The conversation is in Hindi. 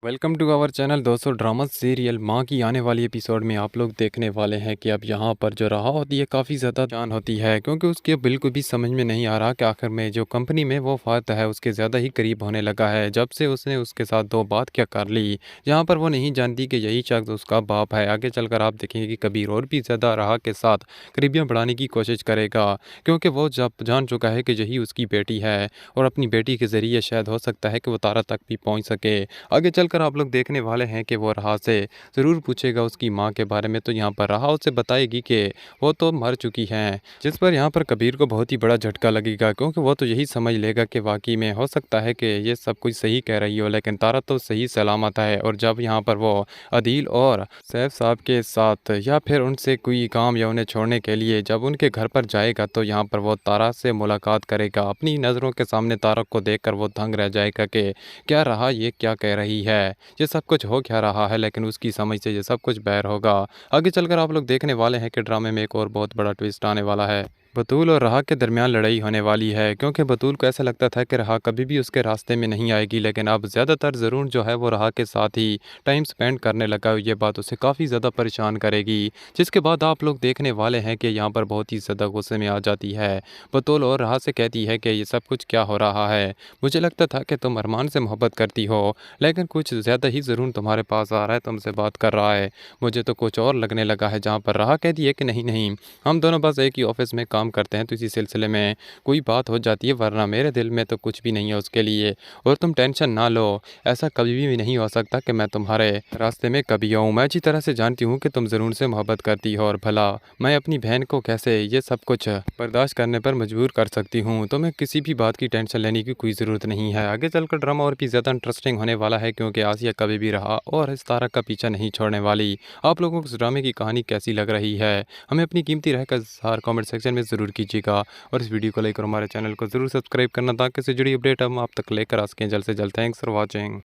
वेलकम टू आवर चैनल दोस्तों। ड्रामा सीरियल माँ की आने वाली एपिसोड में आप लोग देखने वाले हैं कि अब यहाँ पर जो राह होती है काफ़ी ज़्यादा जान होती है, क्योंकि उसके बिल्कुल भी समझ में नहीं आ रहा कि आखिर में जो कंपनी में वो फ़ात है उसके ज़्यादा ही करीब होने लगा है जब से उसने उसके साथ दो बात क्या कर ली, जहाँ पर वो नहीं जानती कि यही शख्स उसका बाप है। आगे चलकर आप देखेंगे कि कबीर और भी ज़्यादा राह के साथ करीबियाँ बढ़ाने की कोशिश करेगा, क्योंकि वो जब जान चुका है कि यही उसकी बेटी है और अपनी बेटी के ज़रिए शायद हो सकता है कि वो तारा तक भी पहुँच सके। आगे चलकर आप लोग देखने वाले हैं कि वो राह से ज़रूर पूछेगा उसकी माँ के बारे में, तो यहाँ पर राह उसे बताएगी कि वो तो मर चुकी हैं, जिस पर यहाँ पर कबीर को बहुत ही बड़ा झटका लगेगा, क्योंकि वो तो यही समझ लेगा कि वाकई में हो सकता है कि ये सब कुछ सही कह रही हो, लेकिन तारा तो सही सलामत है। और जब यहाँ पर वो अदील और सैफ साहब के साथ या फिर उनसे कोई काम या उन्हें छोड़ने के लिए जब उनके घर पर जाएगा, तो यहाँ पर वो तारा से मुलाकात करेगा। अपनी नज़रों के सामने तारा को देखकर वो दंग रह जाएगा कि क्या रहा, ये क्या कह रही है, ये सब कुछ हो क्या रहा है, लेकिन उसकी समझ से ये सब कुछ बाहर होगा। आगे चलकर आप लोग देखने वाले हैं कि ड्रामे में एक और बहुत बड़ा ट्विस्ट आने वाला है। बतूल और राह के दरमियान लड़ाई होने वाली है, क्योंकि बतूल को ऐसा लगता था कि राह कभी भी उसके रास्ते में नहीं आएगी, लेकिन अब ज़्यादातर ज़रूर जो है वो राह के साथ ही टाइम स्पेंड करने लगा। ये बात उसे काफ़ी ज़्यादा परेशान करेगी, जिसके बाद आप लोग देखने वाले हैं कि यहाँ पर बहुत ही ज़्यादा गुस्से में आ जाती है बतूल और राह से कहती है कि ये सब कुछ क्या हो रहा है। मुझे लगता था कि तुम अरमान से मोहब्बत करती हो, लेकिन कुछ ज़्यादा ही ज़रूर तुम्हारे पास आ रहा है, तुमसे बात कर रहा है। मुझे तो कुछ और लगने लगा है। जहाँ पर राह कहती है कि नहीं नहीं, हम दोनों बस एक ही ऑफिस में काम करते हैं, तो इसी सिलसिले में कोई बात हो जाती है, वरना मेरे दिल में तो कुछ भी नहीं है उसके लिए। और तुम टेंशन ना लो, ऐसा कभी भी नहीं हो सकता कि मैं तुम्हारे रास्ते में कभी आऊँ। मैं अच्छी तरह से जानती हूँ कि तुम ज़रूर से मोहब्बत करती हो, और भला मैं अपनी बहन को कैसे ये सब कुछ बर्दाश्त करने पर मजबूर कर सकती हूँ। तो मैं किसी भी बात की टेंशन लेने की कोई ज़रूरत नहीं है। आगे चलकर ड्रामा और भी ज़्यादा इंटरेस्टिंग होने वाला है, क्योंकि आसिया कभी भी रहा और इस तारा का पीछा नहीं छोड़ने वाली। आप लोगों को इस ड्रामे की कहानी कैसी लग रही है, हमें अपनी कीमती राय का इज़हार कमेंट सेक्शन में ज़रूर कीजिएगा। और इस वीडियो को लेकर हमारे चैनल को ज़रूर सब्सक्राइब करना, ताकि इससे जुड़ी अपडेट हम आप तक लेकर आ सकें जल्द से जल्द। Thanks for watching.